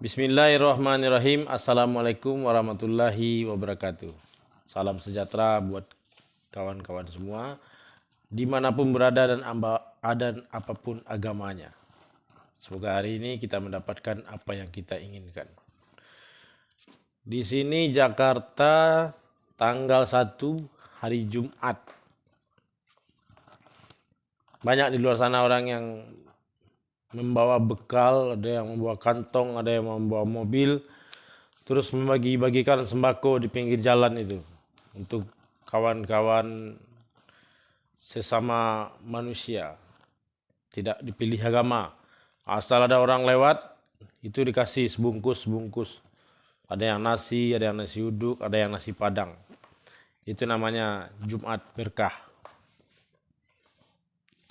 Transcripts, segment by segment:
Bismillahirrahmanirrahim. Assalamualaikum warahmatullahi wabarakatuh. Salam sejahtera buat kawan-kawan semua, dimanapun berada dan apapun agamanya. Semoga hari ini kita mendapatkan apa yang kita inginkan. Di sini Jakarta tanggal 1 hari Jumat. Banyak di luar sana orang yang membawa bekal, ada yang membawa kantong, ada yang membawa mobil, terus membagi-bagikan sembako di pinggir jalan itu untuk kawan-kawan sesama manusia. Tidak dipilih agama, asal ada orang lewat itu dikasih sebungkus-bungkus. Ada yang nasi uduk, ada yang nasi padang. Itu namanya Jumat berkah.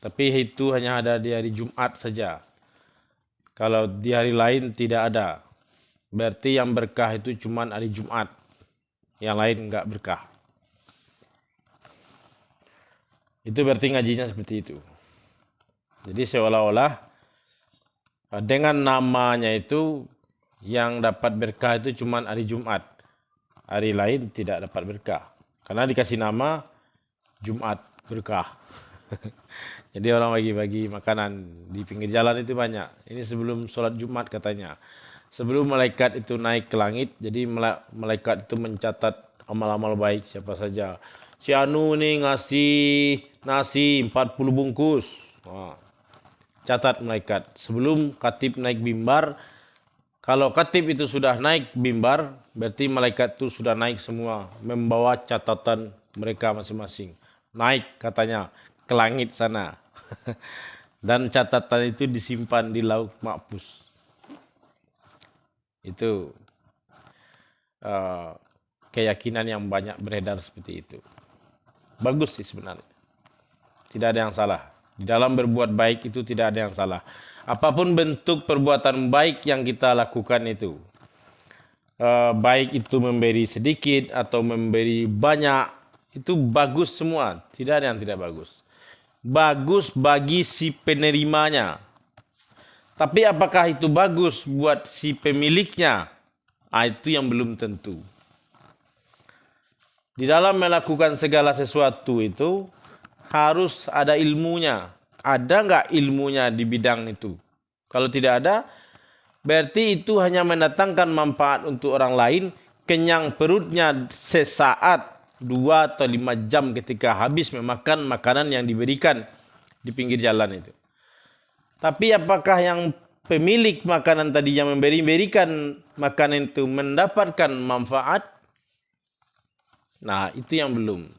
Tapi itu hanya ada di hari Jumat saja. Kalau di hari lain tidak ada. Berarti yang berkah itu cuma hari Jumat. Yang lain enggak berkah. Itu berarti ngajinya seperti itu. Jadi seolah-olah dengan namanya itu yang dapat berkah itu cuma hari Jumat. Hari lain tidak dapat berkah. Karena dikasih nama Jumat berkah. Jadi orang bagi-bagi makanan di pinggir jalan itu banyak. Ini sebelum sholat Jumat katanya. Sebelum malaikat itu naik ke langit, jadi malaikat itu mencatat amal-amal baik siapa saja. Si Anu nih ngasih nasi 40 bungkus. Wah, catat malaikat. Sebelum khatib naik mimbar, kalau khatib itu sudah naik mimbar, berarti malaikat itu sudah naik semua, membawa catatan mereka masing-masing. Naik katanya ke langit sana. Dan catatan itu disimpan di lauh mahfuz. Itu keyakinan yang banyak beredar seperti itu. Bagus sih sebenarnya. Tidak ada yang salah. Di dalam berbuat baik itu tidak ada yang salah. Apapun bentuk perbuatan baik yang kita lakukan itu. Baik itu memberi sedikit atau memberi banyak. Itu bagus semua. Tidak ada yang tidak bagus. Bagus bagi si penerimanya. Tapi apakah itu bagus buat si pemiliknya? Itu yang belum tentu. Di dalam melakukan segala sesuatu itu harus ada ilmunya. Ada nggak ilmunya di bidang itu? Kalau tidak ada, berarti itu hanya mendatangkan manfaat untuk orang lain, kenyang perutnya sesaat, 2 atau 5 jam ketika habis memakan makanan yang diberikan di pinggir jalan itu. Tapi apakah yang pemilik makanan tadi yang memberikan makanan itu mendapatkan manfaat? Nah, itu yang belum.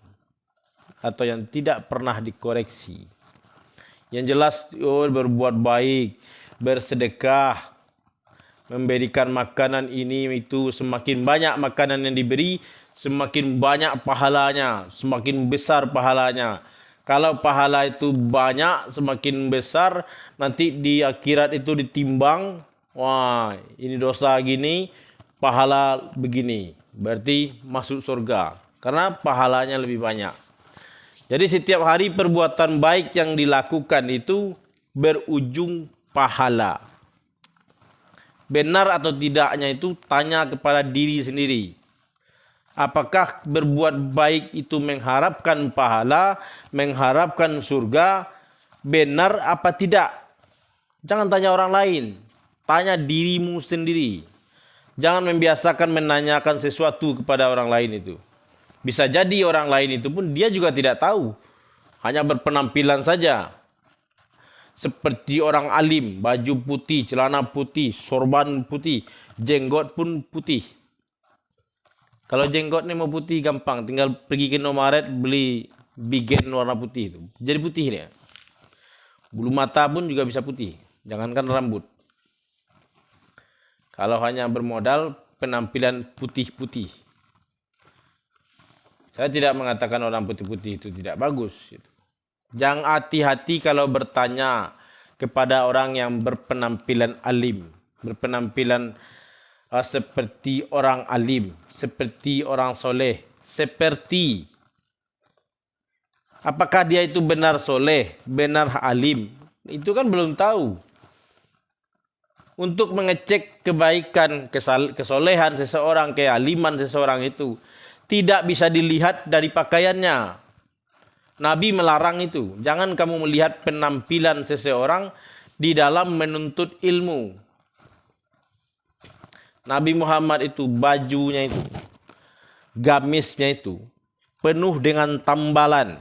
Atau yang tidak pernah dikoreksi. Yang jelas berbuat baik, bersedekah, memberikan makanan ini itu, semakin banyak makanan yang diberi, semakin banyak pahalanya, semakin besar pahalanya. Kalau pahala itu banyak, semakin besar, nanti di akhirat itu ditimbang, wah ini dosa gini, pahala begini. Berarti masuk surga, karena pahalanya lebih banyak. Jadi setiap hari perbuatan baik yang dilakukan itu berujung pahala. Benar atau tidaknya itu tanya kepada diri sendiri. Apakah berbuat baik itu mengharapkan pahala, mengharapkan surga, benar apa tidak? Jangan tanya orang lain, tanya dirimu sendiri. Jangan membiasakan menanyakan sesuatu kepada orang lain itu. Bisa jadi orang lain itu pun dia juga tidak tahu, hanya berpenampilan saja. Seperti orang alim, baju putih, celana putih, sorban putih, jenggot pun putih. Kalau jenggot ini mau putih gampang, tinggal pergi ke Indomaret beli bigen warna putih itu. Jadi putih dia. Bulu mata pun juga bisa putih, jangankan rambut. Kalau hanya bermodal penampilan putih-putih. Saya tidak mengatakan orang putih-putih itu tidak bagus. Jangan hati-hati kalau bertanya kepada orang yang berpenampilan alim, berpenampilan seperti orang alim, seperti orang soleh, seperti. Apakah dia itu benar soleh, benar alim? Itu kan belum tahu. untuk mengecek kebaikan, kesolehan seseorang, kealiman seseorang itu tidak bisa dilihat dari pakaiannya. Nabi melarang itu. Jangan kamu melihat penampilan seseorang di dalam menuntut ilmu. Nabi Muhammad itu bajunya itu, gamisnya itu penuh dengan tambalan.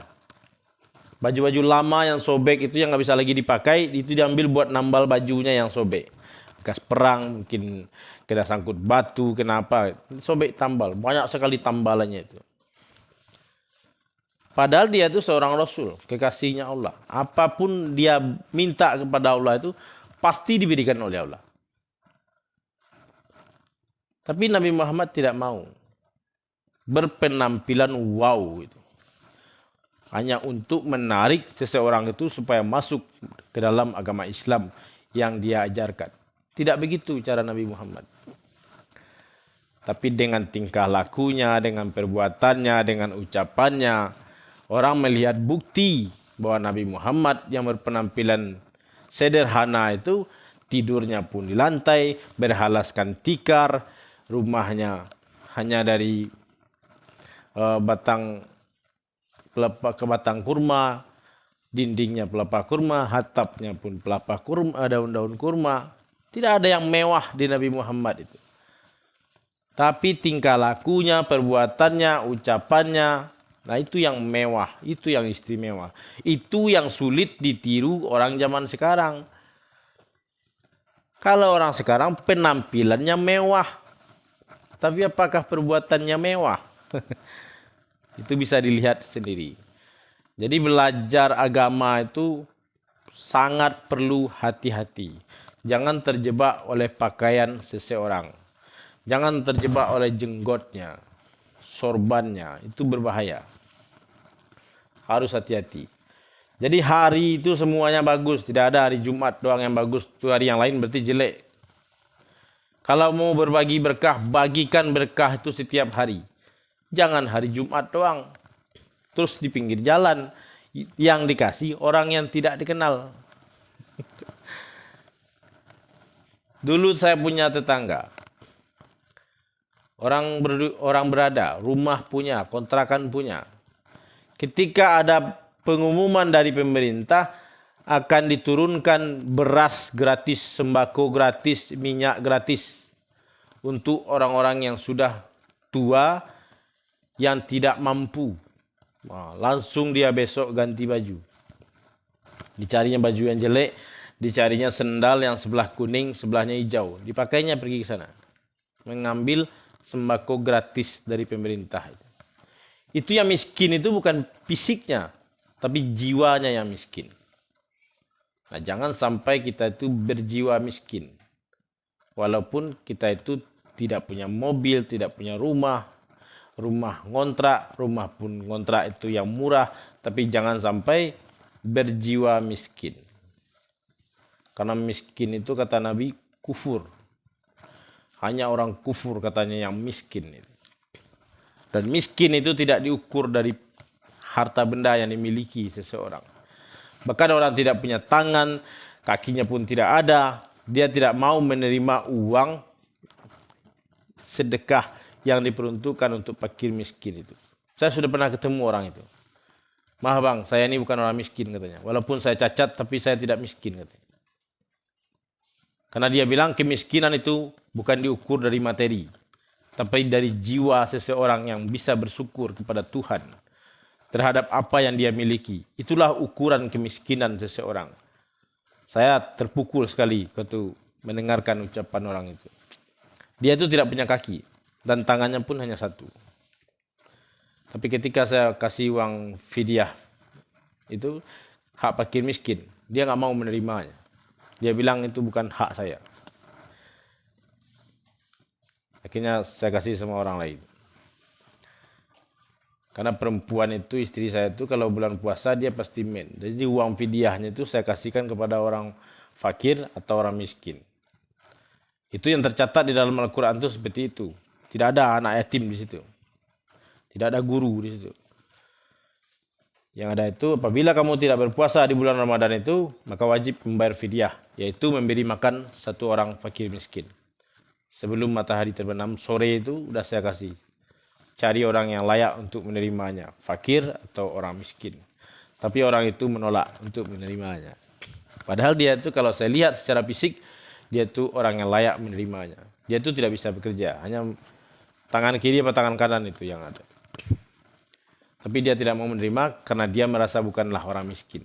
Baju-baju lama yang sobek itu yang nggak bisa lagi dipakai, itu diambil buat nambal bajunya yang sobek. Bekas perang, mungkin kena sangkut batu, kenapa? Sobek tambal, banyak sekali tambalannya itu. Padahal dia itu seorang Rasul, kekasihnya Allah. Apapun dia minta kepada Allah itu pasti diberikan oleh Allah. Tapi Nabi Muhammad tidak mau berpenampilan wow itu. Hanya untuk menarik seseorang itu supaya masuk ke dalam agama Islam yang dia ajarkan. Tidak begitu cara Nabi Muhammad. Tapi dengan tingkah lakunya, dengan perbuatannya, dengan ucapannya, orang melihat bukti bahwa Nabi Muhammad yang berpenampilan sederhana itu tidurnya pun di lantai, berhalaskan tikar, rumahnya hanya dari batang kurma, dindingnya pelepah kurma, hatapnya pun pelepah kurma, daun-daun kurma. Tidak ada yang mewah di Nabi Muhammad itu. Tapi tingkah lakunya, perbuatannya, ucapannya, nah itu yang mewah, itu yang istimewa. Itu yang sulit ditiru orang zaman sekarang. Kalau orang sekarang penampilannya mewah, tapi apakah perbuatannya mewah? Itu bisa dilihat sendiri. Jadi belajar agama itu sangat perlu hati-hati. Jangan terjebak oleh pakaian seseorang. Jangan terjebak oleh jenggotnya, sorbannya. Itu berbahaya. Harus hati-hati. Jadi hari itu semuanya bagus. Tidak ada hari Jumat doang yang bagus. Itu hari yang lain berarti jelek. Kalau mau berbagi berkah, bagikan berkah itu setiap hari. Jangan hari Jumat doang. Terus di pinggir jalan yang dikasih orang yang tidak dikenal. Dulu saya punya tetangga. Orang berada, rumah punya, kontrakan punya. Ketika ada pengumuman dari pemerintah akan diturunkan beras gratis, sembako gratis, minyak gratis untuk orang-orang yang sudah tua, yang tidak mampu. Nah, langsung dia besok ganti baju. Dicarinya baju yang jelek, dicarinya sendal yang sebelah kuning, sebelahnya hijau. Dipakainya pergi ke sana. Mengambil sembako gratis dari pemerintah. Itu yang miskin itu bukan fisiknya, tapi jiwanya yang miskin. Nah, jangan sampai kita itu berjiwa miskin. Walaupun kita itu tidak punya mobil, tidak punya rumah ngontrak, rumah pun ngontrak itu yang murah, tapi jangan sampai berjiwa miskin. Karena miskin itu kata Nabi kufur. Hanya orang kufur katanya yang miskin. Dan miskin itu tidak diukur dari harta benda yang dimiliki seseorang. Bahkan orang tidak punya tangan, kakinya pun tidak ada, dia tidak mau menerima uang sedekah yang diperuntukkan untuk fakir miskin itu. Saya sudah pernah ketemu orang itu. Maaf bang, saya ini bukan orang miskin katanya. Walaupun saya cacat, tapi saya tidak miskin katanya. Karena dia bilang kemiskinan itu bukan diukur dari materi, tapi dari jiwa seseorang yang bisa bersyukur kepada Tuhan terhadap apa yang dia miliki. Itulah ukuran kemiskinan seseorang. Saya terpukul sekali waktu mendengarkan ucapan orang itu. Dia itu tidak punya kaki dan tangannya pun hanya satu. Tapi ketika saya kasih uang fidyah itu hak fakir miskin, dia nggak mau menerimanya. Dia bilang itu bukan hak saya. Akhirnya saya kasih sama orang lain. Karena perempuan itu, istri saya itu kalau bulan puasa dia pasti men. Jadi uang fidyahnya itu saya kasihkan kepada orang fakir atau orang miskin. Itu yang tercatat di dalam Al-Quran itu seperti itu. Tidak ada anak yatim di situ. Tidak ada guru di situ. Yang ada itu, apabila kamu tidak berpuasa di bulan Ramadan itu, maka wajib membayar fidyah, yaitu memberi makan satu orang fakir miskin. Sebelum matahari terbenam, sore itu udah saya kasih. Cari orang yang layak untuk menerimanya, fakir atau orang miskin. Tapi orang itu menolak untuk menerimanya. Padahal dia itu kalau saya lihat secara fisik, dia itu orang yang layak menerimanya. Dia itu tidak bisa bekerja, hanya tangan kiri atau tangan kanan itu yang ada. Tapi dia tidak mau menerima karena dia merasa bukanlah orang miskin.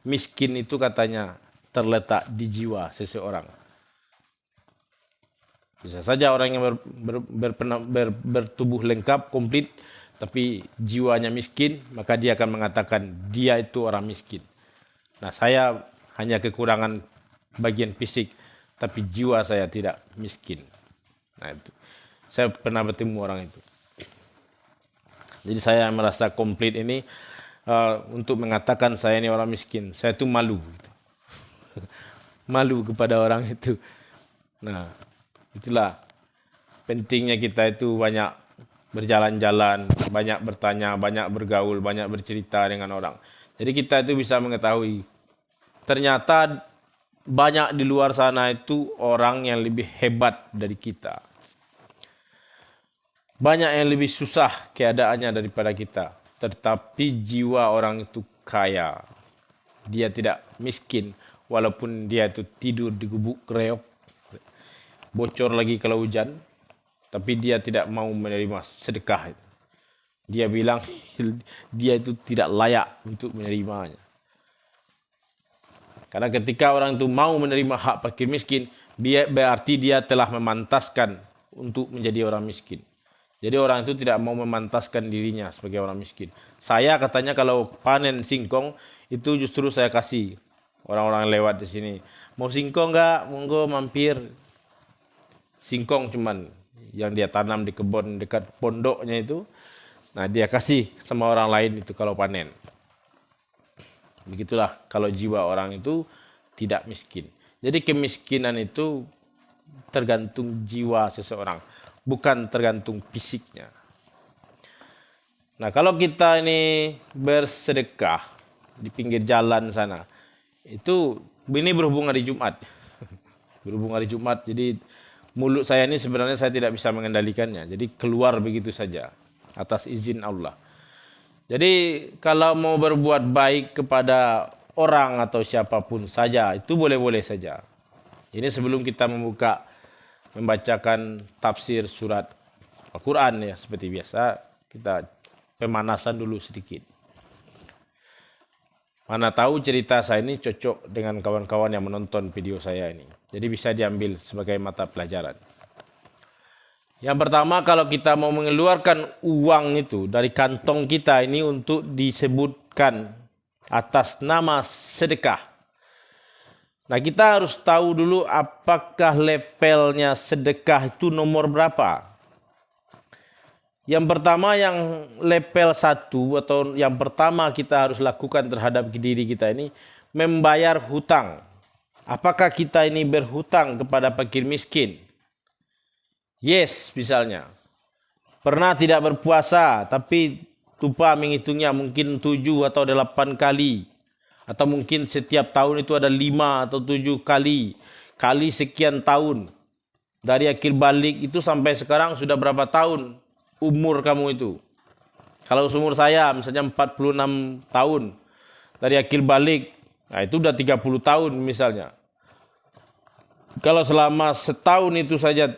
Miskin itu katanya terletak di jiwa seseorang. Bisa saja orang yang bertubuh lengkap, komplit, tapi jiwanya miskin, maka dia akan mengatakan dia itu orang miskin. Nah, saya hanya kekurangan bagian fisik, tapi jiwa saya tidak miskin. Nah, itu. Saya pernah bertemu orang itu. Jadi saya merasa komplit ini untuk mengatakan saya ini orang miskin. Saya itu malu. Gitu. Malu kepada orang itu. Nah, itulah pentingnya kita itu banyak berjalan-jalan, banyak bertanya, banyak bergaul, banyak bercerita dengan orang. Jadi kita itu bisa mengetahui ternyata banyak di luar sana itu orang yang lebih hebat dari kita. Banyak yang lebih susah keadaannya daripada kita. Tetapi jiwa orang itu kaya. Dia tidak miskin. Walaupun dia itu tidur di gubuk reok. Bocor lagi kalau hujan. Tapi dia tidak mau menerima sedekah. Dia bilang dia itu tidak layak untuk menerimanya. Karena ketika orang itu mau menerima hak fakir miskin, berarti dia telah memantaskan untuk menjadi orang miskin. Jadi orang itu tidak mau memantaskan dirinya sebagai orang miskin. Saya katanya kalau panen singkong itu justru saya kasih orang-orang lewat di sini. Mau singkong enggak? Monggo mampir. Singkong cuman yang dia tanam di kebun dekat pondoknya itu. Nah, dia kasih sama orang lain itu kalau panen. Begitulah kalau jiwa orang itu tidak miskin. Jadi kemiskinan itu tergantung jiwa seseorang. Bukan tergantung fisiknya. Nah, kalau kita ini bersedekah di pinggir jalan sana, itu ini berhubung hari Jumat. Berhubung hari Jumat, jadi mulut saya ini sebenarnya saya tidak bisa mengendalikannya. Jadi keluar begitu saja atas izin Allah. Jadi kalau mau berbuat baik kepada orang atau siapapun saja, itu boleh-boleh saja. Ini sebelum kita membacakan tafsir surat Al-Quran ya, seperti biasa kita pemanasan dulu sedikit. Mana tahu cerita saya ini cocok dengan kawan-kawan yang menonton video saya ini. Jadi bisa diambil sebagai mata pelajaran. Yang pertama, kalau kita mau mengeluarkan uang itu dari kantong kita ini untuk disebutkan atas nama sedekah. Nah, kita harus tahu dulu apakah levelnya sedekah itu nomor berapa. Yang pertama, yang level 1 atau yang pertama kita harus lakukan terhadap diri kita ini membayar hutang. Apakah kita ini berhutang kepada fakir miskin? Yes, misalnya. Pernah tidak berpuasa tapi lupa menghitungnya mungkin 7 atau 8 kali. Atau mungkin setiap tahun itu ada 5 atau 7 kali. Kali sekian tahun. Dari akil balik itu sampai sekarang sudah berapa tahun umur kamu itu. Kalau umur saya misalnya 46 tahun. Dari akil balik, nah itu udah 30 tahun misalnya. Kalau selama setahun itu saja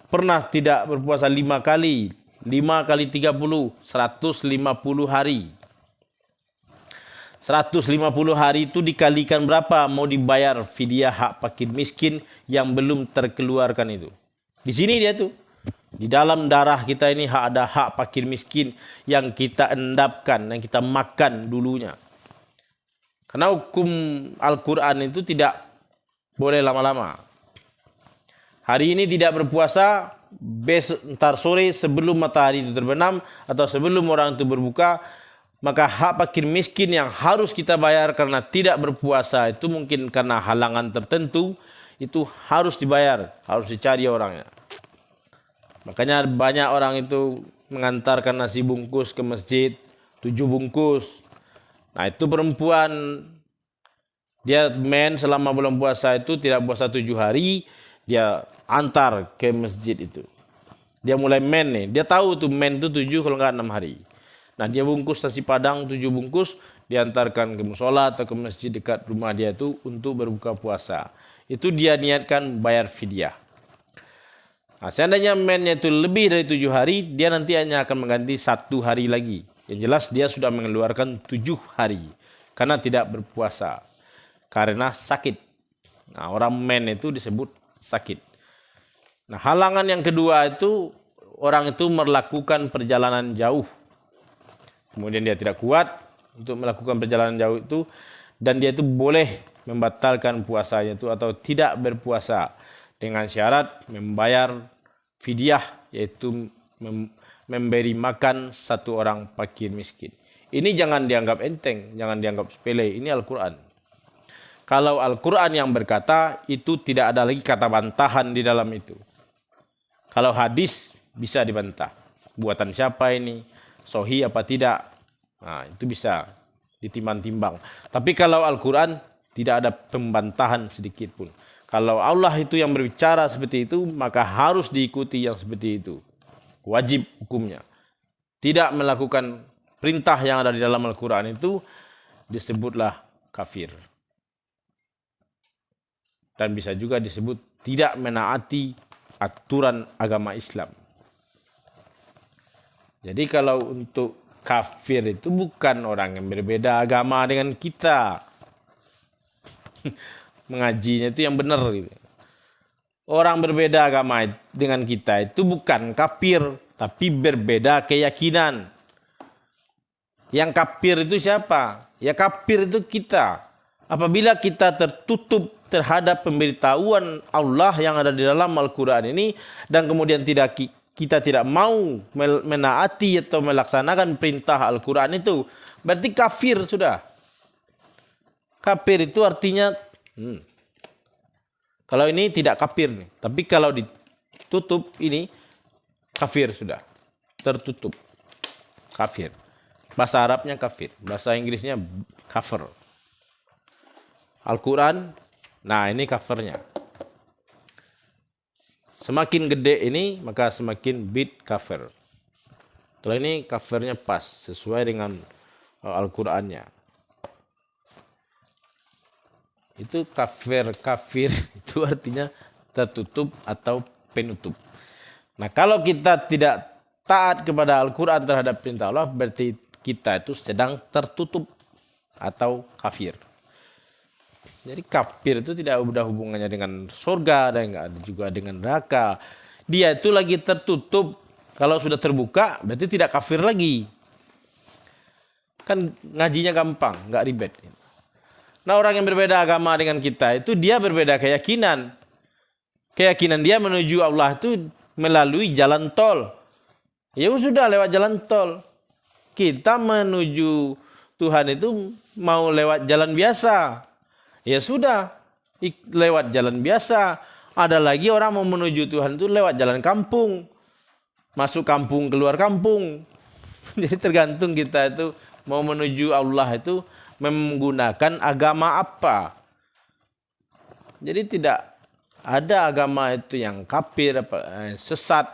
pernah tidak berpuasa 5 kali. 5 kali 30, 150 hari. 150 hari itu dikalikan berapa mau dibayar fidyah hak fakir miskin yang belum terkeluarkan itu. Di sini dia tuh. Di dalam darah kita ini ada hak fakir miskin yang kita endapkan, yang kita makan dulunya. Karena hukum Al-Quran itu tidak boleh lama-lama. Hari ini tidak berpuasa, besok ntar sore sebelum matahari itu terbenam atau sebelum orang itu berbuka, maka hak fakir miskin yang harus kita bayar karena tidak berpuasa itu mungkin karena halangan tertentu, itu harus dibayar, harus dicari orangnya. Makanya banyak orang itu mengantarkan nasi bungkus ke masjid, 7 bungkus. Nah itu perempuan, dia men selama bulan puasa itu tidak puasa 7 hari, dia antar ke masjid itu. Dia mulai men nih, dia tahu tuh men itu 7 kalau enggak 6 hari. Nah dia bungkus nasi padang 7 bungkus, diantarkan ke musola atau ke masjid dekat rumah dia itu untuk berbuka puasa. Itu dia niatkan bayar fidyah. Nah, seandainya mennya itu lebih dari 7 hari, dia nanti hanya akan mengganti 1 hari lagi. Yang jelas dia sudah mengeluarkan 7 hari karena tidak berpuasa, karena sakit. Nah, orang men itu disebut sakit. Nah, halangan yang kedua itu orang itu melakukan perjalanan jauh. Kemudian dia tidak kuat untuk melakukan perjalanan jauh itu, dan dia itu boleh membatalkan puasanya itu atau tidak berpuasa dengan syarat membayar fidyah, yaitu memberi makan 1 orang fakir miskin. Ini jangan dianggap enteng, jangan dianggap sepele. Ini Al-Quran. Kalau Al-Quran yang berkata, itu tidak ada lagi kata bantahan di dalam itu. Kalau hadis bisa dibantah. Buatan siapa ini? Sahih apa tidak? Nah, itu bisa ditimbang-timbang. Tapi kalau Al-Quran tidak ada pembantahan sedikit pun. Kalau Allah itu yang berbicara seperti itu, maka harus diikuti yang seperti itu. Wajib hukumnya. Tidak melakukan perintah yang ada di dalam Al-Quran itu disebutlah kafir. Dan bisa juga disebut tidak menaati aturan agama Islam. Jadi kalau untuk kafir itu bukan orang yang berbeda agama dengan kita. Mengajinya itu yang benar gitu. Orang berbeda agama dengan kita itu bukan kafir, tapi berbeda keyakinan. Yang kafir itu siapa? Ya kafir itu kita. Apabila kita tertutup terhadap pemberitahuan Allah yang ada di dalam Al-Quran ini, dan kemudian kita tidak mau menaati atau melaksanakan perintah Al-Quran itu, berarti kafir sudah. Kafir itu artinya kalau ini tidak kafir nih, tapi kalau ditutup ini kafir sudah, tertutup, kafir. Bahasa Arabnya kafir, bahasa Inggrisnya kafir. Al-Quran, nah ini kafirnya. Semakin gede ini maka semakin bid kafir. Kalau ini kafirnya pas sesuai dengan Al-Qurannya. Itu kafir itu artinya tertutup atau penutup. Nah kalau kita tidak taat kepada Al-Quran terhadap perintah Allah, berarti kita itu sedang tertutup atau kafir. Jadi kafir itu tidak ada hubungannya dengan surga dan enggak ada juga dengan neraka. Dia itu lagi tertutup. Kalau sudah terbuka berarti tidak kafir lagi. Kan ngajinya gampang, enggak ribet. Nah orang yang berbeda agama dengan kita itu dia berbeda keyakinan. Keyakinan dia menuju Allah itu melalui jalan tol. Ya sudah lewat jalan tol. Kita menuju Tuhan itu mau lewat jalan biasa. Ya sudah lewat jalan biasa. Ada lagi orang mau menuju Tuhan itu lewat jalan kampung. Masuk kampung, keluar kampung. Jadi tergantung kita itu mau menuju Allah itu menggunakan agama apa. Jadi tidak ada agama itu yang kafir, sesat.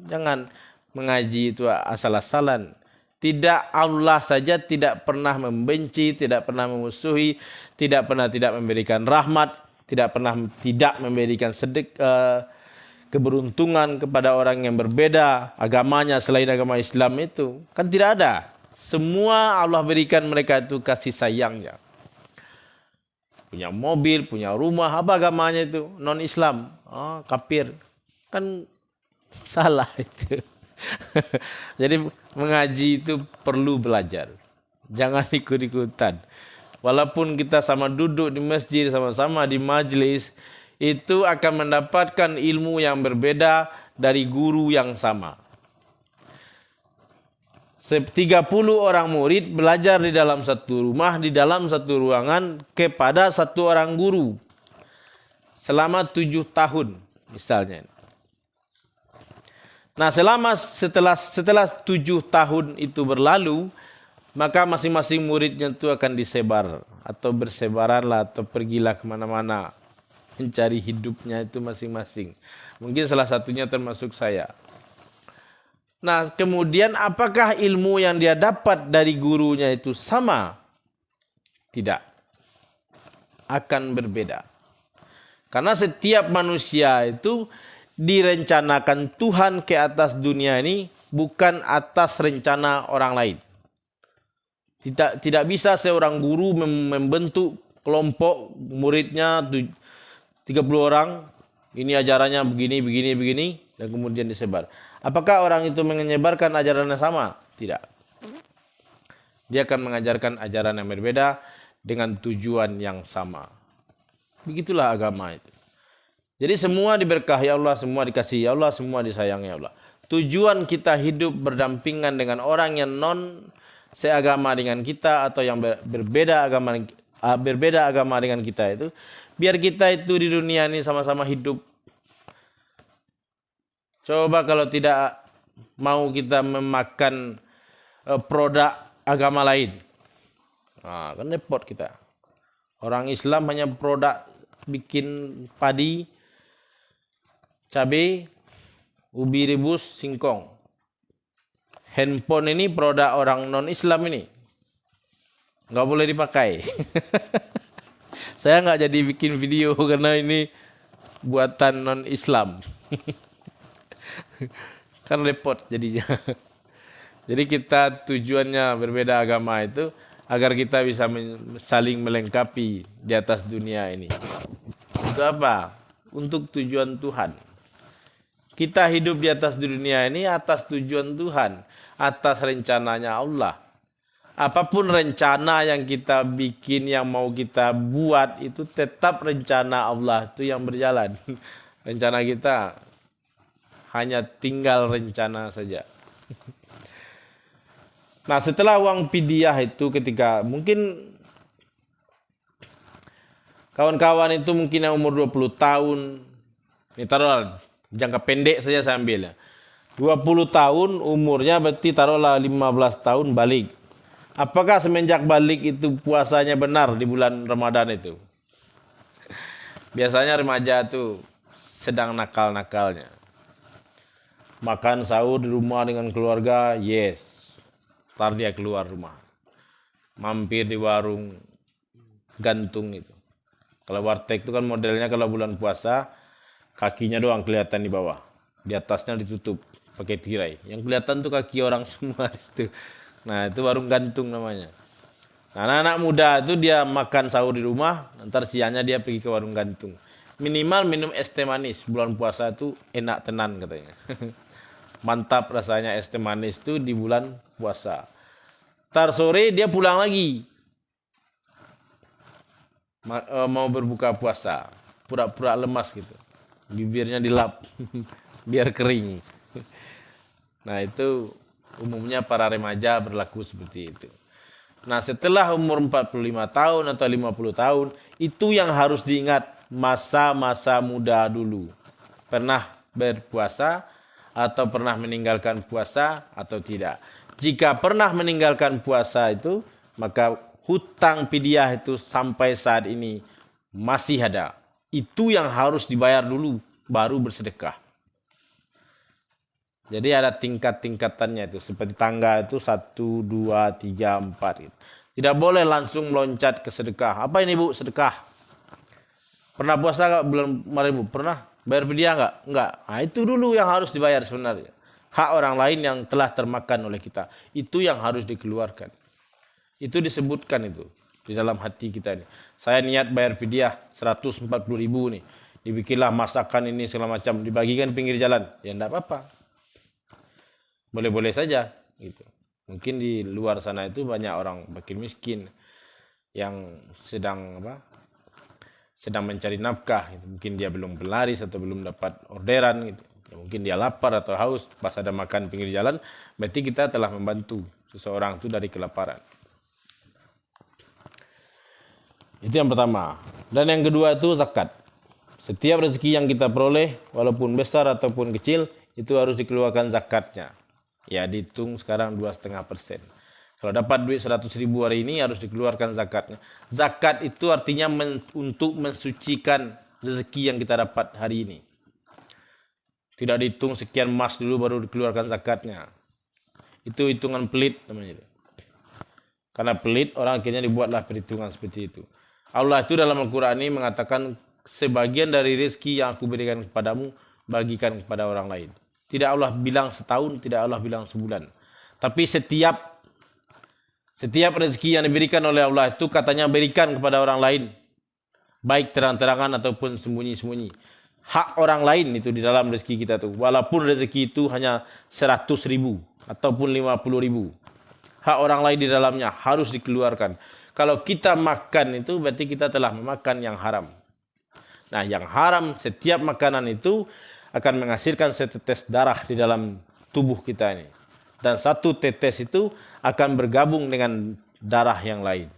Jangan mengaji itu asal-asalan. Tidak, Allah saja tidak pernah membenci, tidak pernah memusuhi, tidak pernah tidak memberikan rahmat, tidak pernah tidak memberikan keberuntungan kepada orang yang berbeda agamanya selain agama Islam itu. Kan tidak ada. Semua Allah berikan mereka itu kasih sayangnya. Punya mobil, punya rumah, apa agamanya itu? Non-Islam, kafir. Kan salah itu. Jadi mengaji itu perlu belajar. Jangan ikut-ikutan. Walaupun kita sama duduk di masjid, sama-sama di majelis, itu akan mendapatkan ilmu yang berbeda dari guru yang sama. 30 orang murid belajar di dalam satu rumah, di dalam satu ruangan kepada satu orang guru. Selama 7 tahun misalnya. Nah setelah 7 tahun itu berlalu, maka masing-masing muridnya itu akan disebar atau bersebaranlah atau pergilah kemana-mana mencari hidupnya itu masing-masing. Mungkin salah satunya termasuk saya. Nah, kemudian apakah ilmu yang dia dapat dari gurunya itu sama? Tidak. Akan berbeda. Karena setiap manusia itu direncanakan Tuhan ke atas dunia ini bukan atas rencana orang lain. Tidak bisa seorang guru membentuk kelompok muridnya 30 orang, ini ajarannya begini, dan kemudian disebar. Apakah orang itu menyebarkan ajarannya sama? Tidak. Dia akan mengajarkan ajaran yang berbeda dengan tujuan yang sama. Begitulah agama itu. Jadi semua diberkahi Allah, semua dikasihi Allah, semua disayangi Allah. Tujuan kita hidup berdampingan dengan orang yang non seagama dengan kita atau yang berbeda agama dengan kita itu, biar kita itu di dunia ini sama-sama hidup. Coba kalau tidak mau kita memakan produk agama lain, nah, kan repot kita. Orang Islam hanya produk bikin padi, cabai, ubi rebus, singkong. Handphone ini produk orang non-Islam ini. Nggak boleh dipakai. Saya nggak jadi bikin video karena ini buatan non-Islam. Kan repot jadinya. Jadi kita tujuannya berbeda agama itu agar kita bisa saling melengkapi di atas dunia ini. Untuk apa? Untuk tujuan Tuhan. Kita hidup di atas dunia ini atas tujuan Tuhan, atas rencananya Allah. Apapun rencana yang kita bikin, yang mau kita buat, itu tetap rencana Allah itu yang berjalan. Rencana kita hanya tinggal rencana saja. Nah, setelah uang fidyah itu ketika mungkin kawan-kawan itu mungkin yang umur 20 tahun, ini taruhlah jangka pendek saja saya ambil ya. 20 tahun umurnya berarti taruhlah 15 tahun balik. Apakah semenjak balik itu puasanya benar di bulan Ramadan itu? Biasanya remaja itu sedang nakal-nakalnya. Makan sahur di rumah dengan keluarga, yes. Ntar dia keluar rumah. Mampir di warung gantung itu. Kalau warteg itu kan modelnya kalau bulan puasa, kakinya doang kelihatan di bawah. Di atasnya ditutup pakai tirai. Yang kelihatan tuh kaki orang semua di situ. Nah, itu warung gantung namanya. Nah, anak-anak muda itu dia makan sahur di rumah, ntar siangnya dia pergi ke warung gantung. Minimal minum es teh manis. Bulan puasa itu enak tenan katanya. Mantap rasanya es teh manis itu di bulan puasa. Ntar sore dia pulang lagi. Mau berbuka puasa. Pura-pura lemas gitu. Bibirnya dilap. Biar kering. Nah, itu umumnya para remaja berlaku seperti itu. Nah, setelah umur 45 tahun atau 50 tahun, itu yang harus diingat masa-masa muda dulu. Pernah berpuasa atau pernah meninggalkan puasa atau tidak. Jika pernah meninggalkan puasa itu, maka hutang fidyah itu sampai saat ini masih ada. Itu yang harus dibayar dulu, baru bersedekah. Jadi ada tingkat-tingkatannya itu. Seperti tangga itu 1, 2, 3, 4. Gitu. Tidak boleh langsung meloncat ke sedekah. Apa ini Bu? Sedekah. Pernah puasa nggak bulan kemarin Bu? Pernah? Bayar fidyah nggak? Nggak. Nah, itu dulu yang harus dibayar sebenarnya. Hak orang lain yang telah termakan oleh kita. Itu yang harus dikeluarkan. Itu disebutkan itu. Di dalam hati kita ini. Saya niat bayar fidyah 140.000 nih. Dibikinlah masakan ini segala macam. Dibagikan pinggir jalan. Ya enggak apa-apa. Boleh-boleh saja gitu. Mungkin di luar sana itu banyak orang fakir miskin yang sedang mencari nafkah gitu. Mungkin dia belum berlaris atau belum dapat orderan gitu. Ya, mungkin dia lapar atau haus pas ada makan pinggir jalan, berarti kita telah membantu seseorang itu dari kelaparan. Itu yang pertama. Dan yang kedua itu zakat. Setiap rezeki yang kita peroleh walaupun besar ataupun kecil itu harus dikeluarkan zakatnya. Ya dihitung sekarang 2,5%. Kalau dapat duit 100.000 hari ini harus dikeluarkan zakatnya. Zakat itu artinya untuk mensucikan rezeki yang kita dapat hari ini. Tidak dihitung sekian emas dulu baru dikeluarkan zakatnya. Itu hitungan pelit namanya itu. Karena pelit orang akhirnya dibuatlah perhitungan seperti itu. Allah itu dalam Al-Quran ini mengatakan sebagian dari rezeki yang aku berikan kepadamu bagikan kepada orang lain. Tidak Allah bilang setahun, tidak Allah bilang sebulan. Tapi setiap rezeki yang diberikan oleh Allah itu katanya berikan kepada orang lain. Baik terang-terangan ataupun sembunyi-sembunyi. Hak orang lain itu di dalam rezeki kita tuh. Walaupun rezeki itu hanya 100.000 ataupun 50.000. Hak orang lain di dalamnya harus dikeluarkan. Kalau kita makan itu berarti kita telah memakan yang haram. Nah, yang haram setiap makanan itu akan menghasilkan setetes darah di dalam tubuh kita ini. Dan satu tetes itu akan bergabung dengan darah yang lain.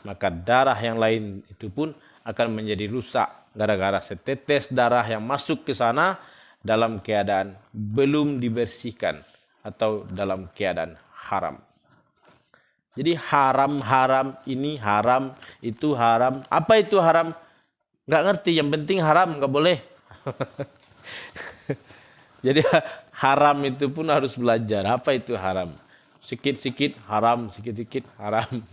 Maka darah yang lain itu pun akan menjadi rusak gara-gara setetes darah yang masuk ke sana dalam keadaan belum dibersihkan atau dalam keadaan haram. Jadi haram ini haram, itu haram. Apa itu haram? Nggak ngerti, yang penting haram, nggak boleh. Jadi haram itu pun harus belajar. Apa itu haram? Sikit-sikit haram, sikit-sikit haram.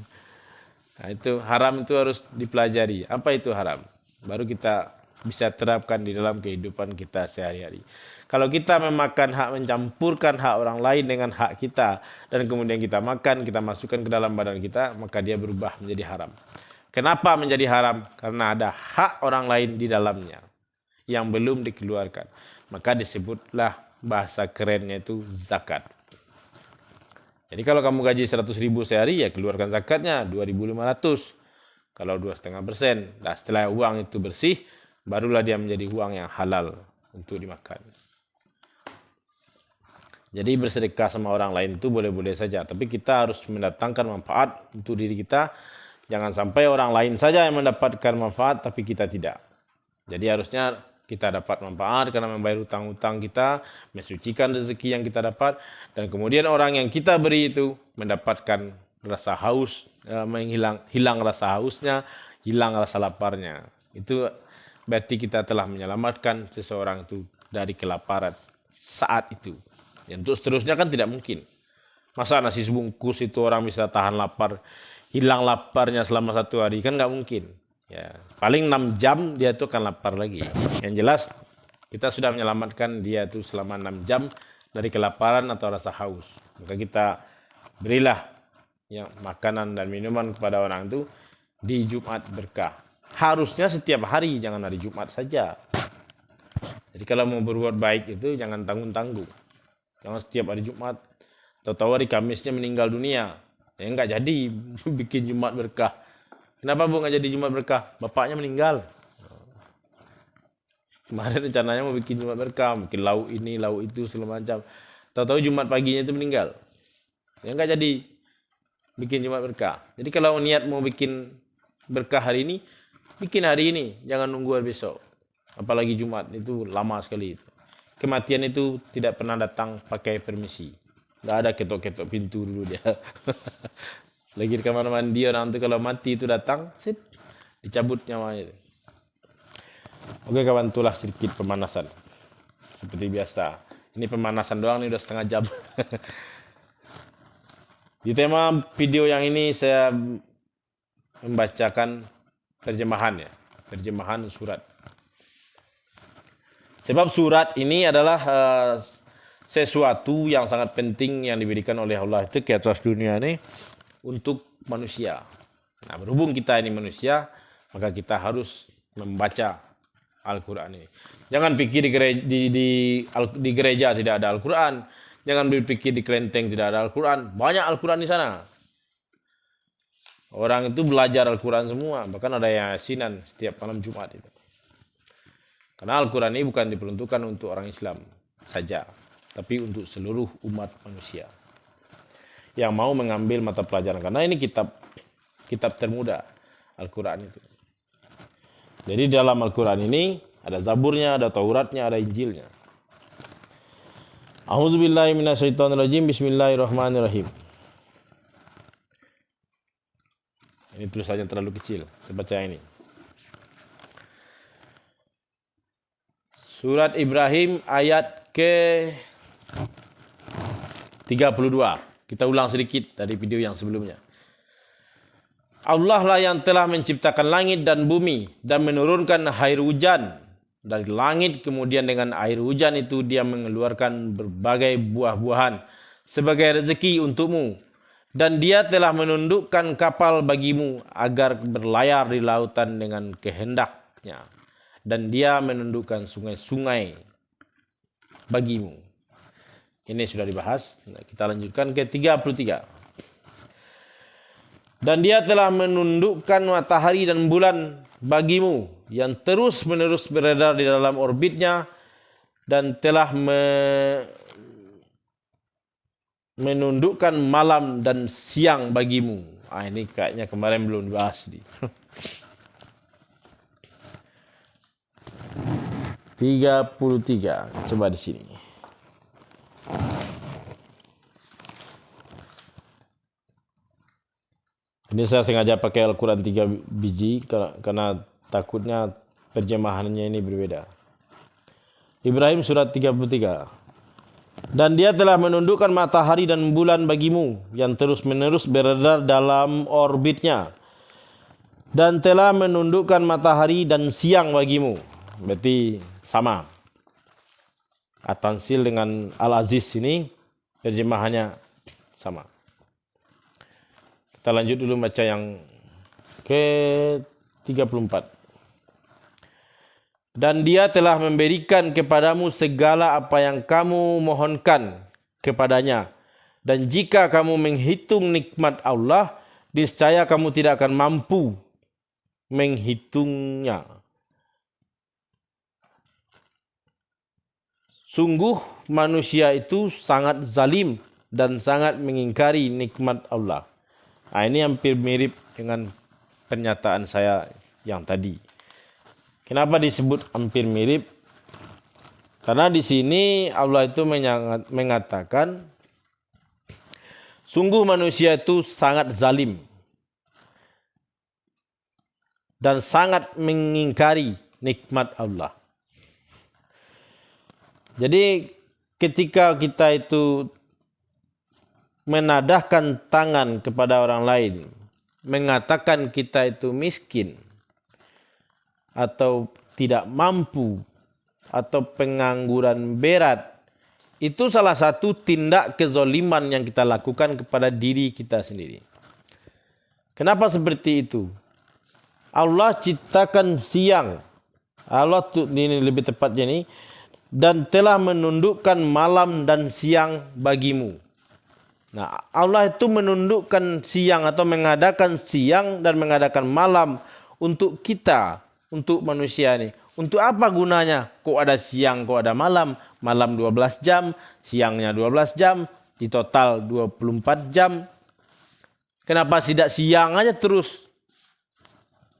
Nah, itu haram itu harus dipelajari. Apa itu haram? Baru kita bisa terapkan di dalam kehidupan kita sehari-hari. Kalau kita memakan hak, mencampurkan hak orang lain dengan hak kita, dan kemudian kita makan, kita masukkan ke dalam badan kita, maka dia berubah menjadi haram. Kenapa menjadi haram? Karena ada hak orang lain di dalamnya yang belum dikeluarkan. Maka disebutlah bahasa kerennya itu zakat. Jadi kalau kamu gaji 100.000 sehari, ya keluarkan zakatnya 2.500. Kalau 2,5%. Nah, setelah uang itu bersih, barulah dia menjadi uang yang halal untuk dimakan. Jadi bersedekah sama orang lain itu boleh-boleh saja. Tapi kita harus mendatangkan manfaat untuk diri kita. Jangan sampai orang lain saja yang mendapatkan manfaat, tapi kita tidak. Jadi harusnya kita dapat manfaat karena membayar hutang-hutang kita, mensucikan rezeki yang kita dapat, dan kemudian orang yang kita beri itu mendapatkan rasa haus, hilang rasa hausnya, hilang rasa laparnya. Itu berarti kita telah menyelamatkan seseorang itu dari kelaparan saat itu. Ya, untuk seterusnya kan tidak mungkin. Masa nasi sebungkus itu orang bisa tahan lapar, hilang laparnya selama 1 hari, kan nggak mungkin. Ya, paling 6 jam dia itu akan lapar lagi. Yang jelas kita sudah menyelamatkan dia itu selama 6 jam dari kelaparan atau rasa haus. Maka kita berilah ya, makanan dan minuman kepada orang itu di Jumat berkah. Harusnya setiap hari, jangan hari Jumat saja. Jadi kalau mau berbuat baik itu jangan tanggung-tanggung. Jangan setiap hari Jumat. Tahu-tahu hari Kamisnya meninggal dunia. Ya nggak jadi bikin Jumat berkah. Kenapa Bu nggak jadi Jumat berkah? Bapaknya meninggal. Kemarin rencananya mau bikin Jumat berkah, bikin lauk ini, lauk itu, segala macam. Tahu-tahu Jumat paginya itu meninggal. Ya nggak jadi bikin Jumat berkah. Jadi kalau niat mau bikin berkah hari ini, bikin hari ini, jangan nunggu hari besok. Apalagi Jumat, itu lama sekali itu. Kematian itu tidak pernah datang pakai permisi. Nggak ada ketok-ketok pintu dulu dia. Lagi di kamar mandi orang itu kalau mati itu datang, sit, dicabut nyawanya. Oke kawan, itulah sedikit pemanasan. Seperti biasa. Ini pemanasan doang nih, udah setengah jam. Di tema video yang ini saya membacakan terjemahan ya. Terjemahan surat. Sebab surat ini adalah sesuatu yang sangat penting yang diberikan oleh Allah itu ke atas dunia ini untuk manusia. Nah, berhubung kita ini manusia, maka kita harus membaca Al-Quran ini. Jangan pikir di gereja tidak ada Al-Quran. Jangan berpikir di kelenteng tidak ada Al-Quran. Banyak Al-Quran di sana. Orang itu belajar Al-Quran semua. Bahkan ada yang yasinan setiap malam Jumat itu. Karena Al-Quran ini bukan diperuntukkan untuk orang Islam saja, tapi untuk seluruh umat manusia yang mau mengambil mata pelajaran. Karena ini kitab termuda, Al-Quran itu. Jadi dalam Al-Quran ini ada Zaburnya, ada Tauratnya, ada Injilnya. A'udzubillahi minasyaitonirrajim. Bismillahirrahmanirrahim. Ini tulisannya terlalu kecil. Kita baca ini. Surat Ibrahim ayat ke 32. Kita ulang sedikit dari video yang sebelumnya. Allah lah yang telah menciptakan langit dan bumi dan menurunkan air hujan dari langit. Kemudian dengan air hujan itu dia mengeluarkan berbagai buah-buahan sebagai rezeki untukmu. Dan dia telah menundukkan kapal bagimu agar berlayar di lautan dengan kehendaknya. Dan dia menundukkan sungai-sungai bagimu. Ini sudah dibahas. Kita lanjutkan ke 33. Dan dia telah menundukkan matahari dan bulan bagimu yang terus-menerus beredar di dalam orbitnya. Dan telah menundukkan malam dan siang bagimu. Ini kayaknya kemarin belum dibahas. 33. Coba di sini. Ini saya sengaja pakai Al-Quran 3 biji karena takutnya terjemahannya ini berbeda. Ibrahim surat 33. Dan dia telah menundukkan matahari dan bulan bagimu yang terus-menerus beredar dalam orbitnya. Dan telah menundukkan matahari dan siang bagimu. Berarti sama. At-Tansil dengan Al-Aziz ini terjemahannya sama. Kita lanjut dulu baca yang ke-34. Dan dia telah memberikan kepadamu segala apa yang kamu mohonkan kepadanya. Dan jika kamu menghitung nikmat Allah, niscaya kamu tidak akan mampu menghitungnya. Sungguh manusia itu sangat zalim dan sangat mengingkari nikmat Allah. Ini hampir mirip dengan pernyataan saya yang tadi. Kenapa disebut hampir mirip? Karena di sini Allah itu mengatakan, sungguh manusia itu sangat zalim dan sangat mengingkari nikmat Allah. Jadi ketika kita itu menadahkan tangan kepada orang lain, mengatakan kita itu miskin, atau tidak mampu, atau pengangguran berat, itu salah satu tindak kezoliman yang kita lakukan kepada diri kita sendiri. Kenapa seperti itu? Allah ciptakan siang, ini lebih tepatnya ini, dan telah menundukkan malam dan siang bagimu. Nah, Allah itu menundukkan siang atau mengadakan siang dan mengadakan malam untuk kita, untuk manusia ini. Untuk apa gunanya? Kok ada siang, kok ada malam? Malam 12 jam, siangnya 12 jam, di total 24 jam. Kenapa tidak siang aja terus?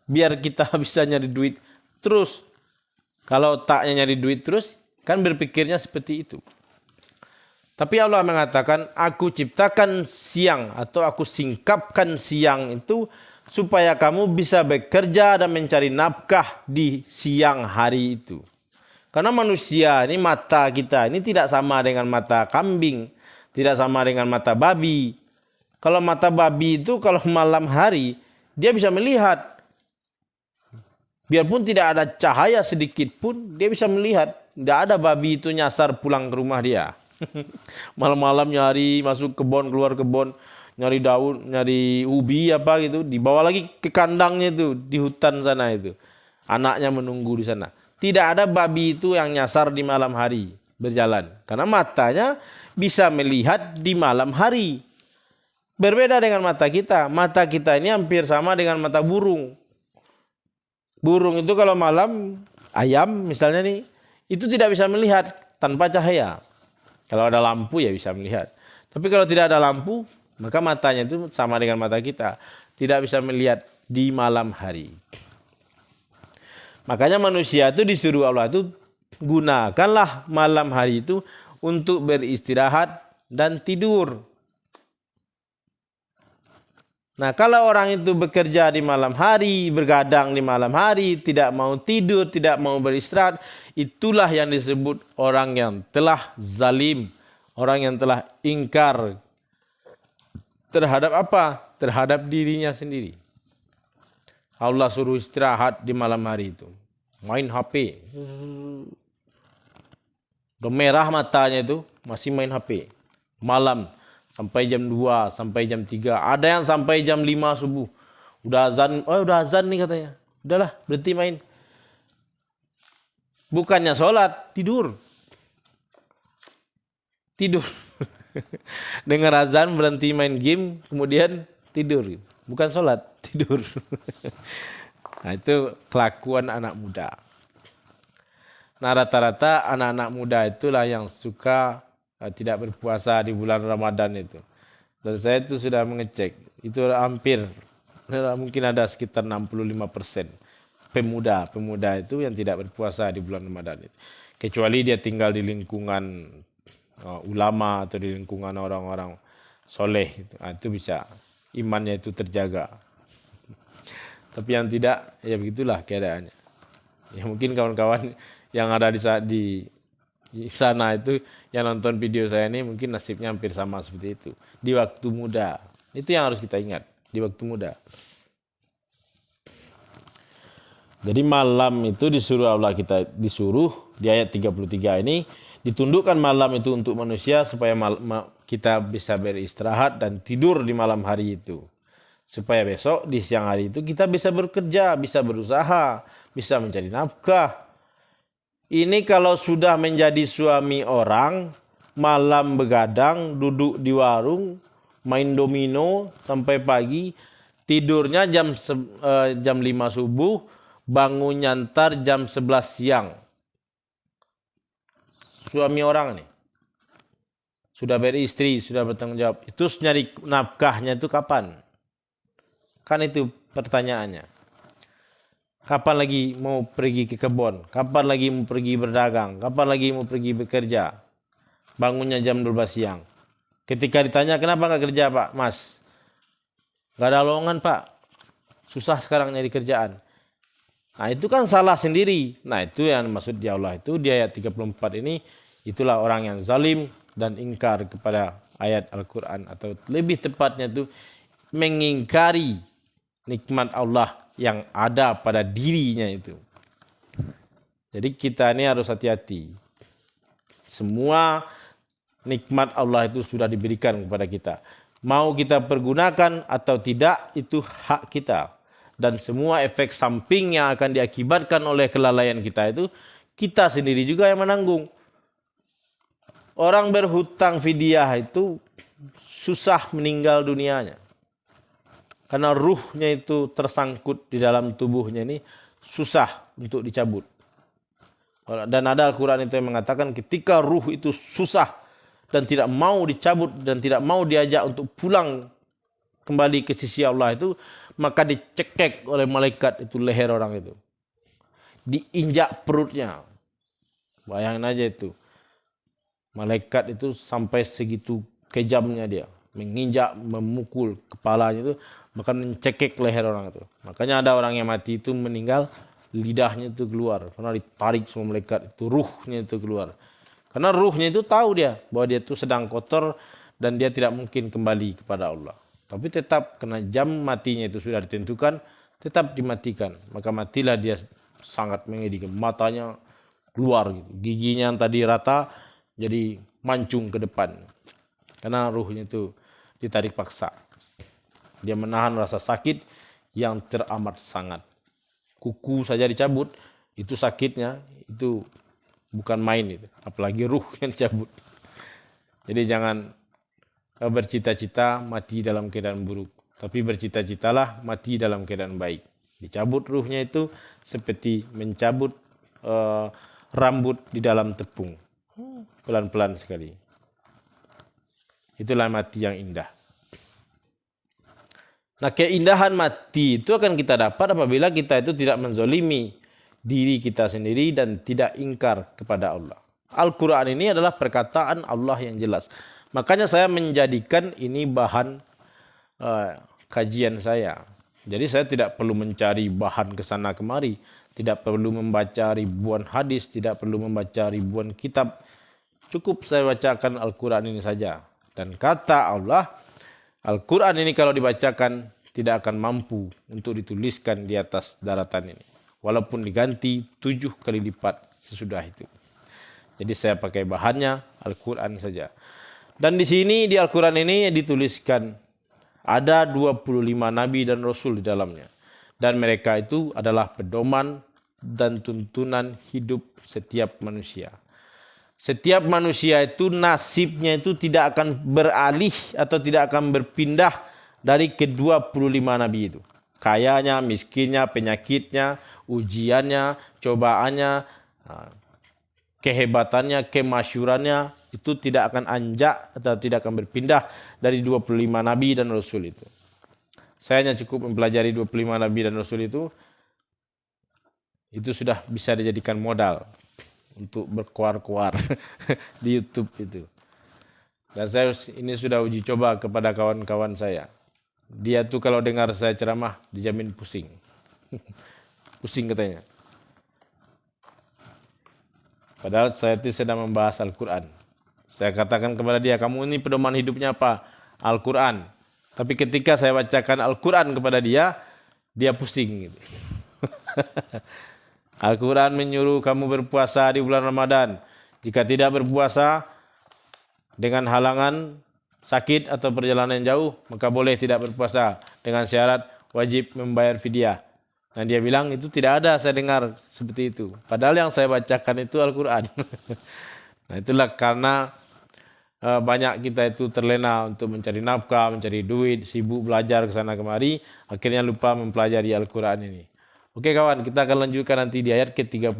Biar kita bisa nyari duit terus. Kalau otaknya nyari duit terus, kan berpikirnya seperti itu. Tapi Allah mengatakan, aku ciptakan siang atau aku singkapkan siang itu supaya kamu bisa bekerja dan mencari nafkah di siang hari itu. Karena manusia ini, mata kita ini tidak sama dengan mata kambing, tidak sama dengan mata babi. Kalau mata babi itu kalau malam hari dia bisa melihat. Biarpun tidak ada cahaya sedikit pun dia bisa melihat. Tidak ada babi itu nyasar pulang ke rumah dia. Malam-malam nyari, masuk kebun, keluar kebun, nyari daun, nyari ubi apa gitu, dibawa lagi ke kandangnya itu di hutan sana itu. Anaknya menunggu di sana. Tidak ada babi itu yang nyasar di malam hari berjalan, karena matanya bisa melihat di malam hari. Berbeda dengan mata kita. Mata kita ini hampir sama dengan mata burung. Burung itu kalau malam, ayam misalnya nih, itu tidak bisa melihat tanpa cahaya. Kalau ada lampu ya bisa melihat. Tapi kalau tidak ada lampu, maka matanya itu sama dengan mata kita. Tidak bisa melihat di malam hari. Makanya manusia itu disuruh Allah itu, gunakanlah malam hari itu untuk beristirahat dan tidur. Nah, kalau orang itu bekerja di malam hari, bergadang di malam hari, tidak mau tidur, tidak mau beristirahat, itulah yang disebut orang yang telah zalim, orang yang telah ingkar terhadap apa? Terhadap dirinya sendiri. Allah suruh istirahat di malam hari itu. Main HP. Udah merah matanya itu, masih main HP. Malam. Sampai jam 2, sampai jam 3. Ada yang sampai jam 5 subuh. Udah azan nih katanya. Udahlah, berhenti main. Bukannya sholat, tidur. Tidur. Dengar azan, berhenti main game, kemudian tidur. Bukan sholat, tidur. Nah, itu kelakuan anak muda. Nah, rata-rata anak-anak muda itulah yang suka tidak berpuasa di bulan Ramadan itu. Dan saya itu sudah mengecek, itu hampir, mungkin ada sekitar 65% pemuda itu yang tidak berpuasa di bulan Ramadan itu. Kecuali dia tinggal di lingkungan ulama atau di lingkungan orang-orang soleh, itu bisa, imannya itu terjaga. Tapi yang tidak, ya begitulah keadaannya. Ya mungkin kawan-kawan yang ada di sana itu yang nonton video saya ini mungkin nasibnya hampir sama seperti itu. Di waktu muda. Itu yang harus kita ingat. Di waktu muda. Jadi malam itu disuruh Allah, kita disuruh di ayat 33 ini. Ditundukkan malam itu untuk manusia supaya kita bisa beristirahat dan tidur di malam hari itu. Supaya besok di siang hari itu kita bisa bekerja, bisa berusaha, bisa mencari nafkah. Ini kalau sudah menjadi suami orang, malam begadang, duduk di warung, main domino sampai pagi, tidurnya jam 5 subuh, bangun nyantar jam 11 siang. Suami orang nih. Sudah beristri, sudah bertanggung jawab. Itu nyari nafkahnya itu kapan? Kan itu pertanyaannya. Kapan lagi mau pergi ke kebun? Kapan lagi mau pergi berdagang? Kapan lagi mau pergi bekerja? Bangunnya jam 12 siang. Ketika ditanya, kenapa nggak kerja Pak? Mas, nggak ada lowongan Pak. Susah sekarang nyari kerjaan. Nah itu kan salah sendiri. Nah itu yang maksud di Allah itu di ayat 34 ini. Itulah orang yang zalim dan ingkar kepada ayat Al-Quran. Atau lebih tepatnya itu mengingkari nikmat Allah yang ada pada dirinya itu. Jadi kita ini harus hati-hati. Semua nikmat Allah itu sudah diberikan kepada kita. Mau kita pergunakan atau tidak, itu hak kita. Dan semua efek samping yang akan diakibatkan oleh kelalaian kita itu, kita sendiri juga yang menanggung. Orang berhutang fidyah itu susah meninggal dunianya. Karena ruhnya itu tersangkut di dalam tubuhnya ini susah untuk dicabut. Dan ada Al-Quran itu yang mengatakan ketika ruh itu susah dan tidak mau dicabut dan tidak mau diajak untuk pulang kembali ke sisi Allah itu, maka dicekek oleh malaikat itu leher orang itu. Diinjak perutnya. Bayangin aja itu. Malaikat itu sampai segitu kejamnya dia. Menginjak, memukul kepalanya itu, bahkan mencekik leher orang itu. Makanya ada orang yang mati itu meninggal, lidahnya itu keluar. Karena ditarik semua malaikat itu, ruhnya itu keluar. Karena ruhnya itu tahu dia, bahwa dia itu sedang kotor dan dia tidak mungkin kembali kepada Allah. Tapi tetap karena jam matinya itu sudah ditentukan, tetap dimatikan. Maka matilah dia sangat mengedihkan. Matanya keluar gitu. Giginya yang tadi rata jadi mancung ke depan. Karena ruhnya itu ditarik paksa. Dia menahan rasa sakit yang teramat sangat. Kuku saja dicabut, itu sakitnya, itu bukan main itu. Apalagi ruh yang dicabut. Jadi jangan bercita-cita mati dalam keadaan buruk. Tapi bercita-citalah mati dalam keadaan baik. Dicabut ruhnya itu seperti mencabut rambut di dalam tepung. Pelan-pelan sekali. Itulah mati yang indah. Nah, keindahan mati itu akan kita dapat apabila kita itu tidak menzolimi diri kita sendiri dan tidak ingkar kepada Allah. Al-Quran ini adalah perkataan Allah yang jelas. Makanya saya menjadikan ini bahan kajian saya. Jadi saya tidak perlu mencari bahan ke sana kemari, tidak perlu membaca ribuan hadis, tidak perlu membaca ribuan kitab. Cukup saya bacakan Al-Quran ini saja. Dan kata Allah, Al-Quran ini kalau dibacakan tidak akan mampu untuk dituliskan di atas daratan ini. Walaupun diganti 7 kali lipat sesudah itu. Jadi saya pakai bahannya Al-Quran saja. Dan di sini di Al-Quran ini dituliskan ada 25 nabi dan rasul di dalamnya. Dan mereka itu adalah pedoman dan tuntunan hidup setiap manusia. Setiap manusia itu nasibnya itu tidak akan beralih atau tidak akan berpindah dari ke-25 nabi itu. Kayanya, miskinnya, penyakitnya, ujiannya, cobaannya, kehebatannya, kemasyurannya itu tidak akan anjak atau tidak akan berpindah dari 25 nabi dan rasul itu. Saya hanya cukup mempelajari 25 nabi dan rasul itu sudah bisa dijadikan modal untuk berkuar-kuar di YouTube itu. Dan saya ini sudah uji coba kepada kawan-kawan saya. Dia tuh kalau dengar saya ceramah dijamin pusing. Pusing katanya. Padahal saya itu sedang membahas Al-Quran. Saya katakan kepada dia, kamu ini pedoman hidupnya apa? Al-Quran. Tapi ketika saya bacakan Al-Quran kepada dia, dia pusing gitu. Al-Quran menyuruh kamu berpuasa di bulan Ramadan. Jika tidak berpuasa dengan halangan sakit atau perjalanan jauh, maka boleh tidak berpuasa dengan syarat wajib membayar fidyah. Dan dia bilang itu tidak ada, saya dengar seperti itu. Padahal yang saya bacakan itu Al-Quran. Nah itulah karena banyak kita itu terlena untuk mencari nafkah, mencari duit, sibuk belajar ke sana kemari, akhirnya lupa mempelajari Al-Quran ini. Oke kawan, kita akan lanjutkan nanti di ayat ke-35.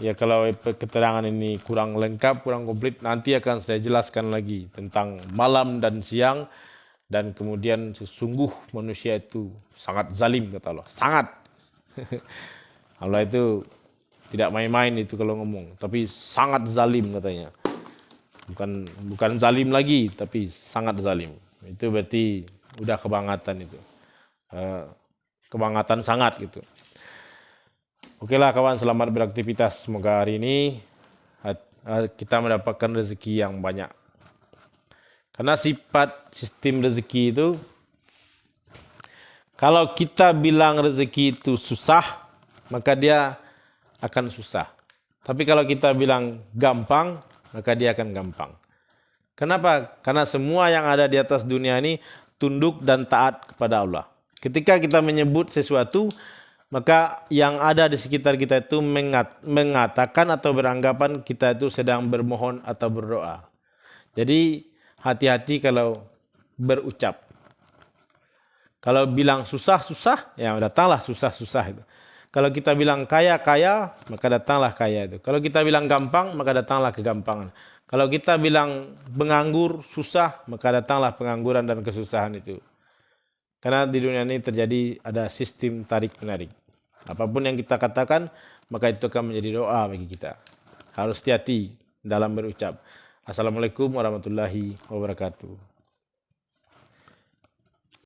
Ya kalau keterangan ini kurang lengkap, kurang komplit, nanti akan saya jelaskan lagi tentang malam dan siang. Dan kemudian sesungguh manusia itu sangat zalim kata Allah. Sangat. Allah itu tidak main-main itu kalau ngomong. Tapi sangat zalim katanya. Bukan zalim lagi, tapi sangat zalim. Itu berarti udah kebangatan itu. Kebangatan sangat gitu. Oke lah kawan, selamat beraktivitas. Semoga hari ini kita mendapatkan rezeki yang banyak. Karena sifat sistem rezeki itu, kalau kita bilang rezeki itu susah, maka dia akan susah. Tapi kalau kita bilang gampang, maka dia akan gampang. Kenapa? Karena semua yang ada di atas dunia ini tunduk dan taat kepada Allah. Ketika kita menyebut sesuatu, maka yang ada di sekitar kita itu mengatakan atau beranggapan kita itu sedang bermohon atau berdoa. Jadi hati-hati kalau berucap. Kalau bilang susah-susah, ya datanglah susah-susah itu. Kalau kita bilang kaya-kaya, maka datanglah kaya itu. Kalau kita bilang gampang, maka datanglah kegampangan. Kalau kita bilang menganggur, susah, maka datanglah pengangguran dan kesusahan itu. Karena di dunia ini terjadi ada sistem tarik-menarik. Apapun yang kita katakan, maka itu akan menjadi doa bagi kita. Harus hati-hati dalam berucap. Assalamualaikum warahmatullahi wabarakatuh.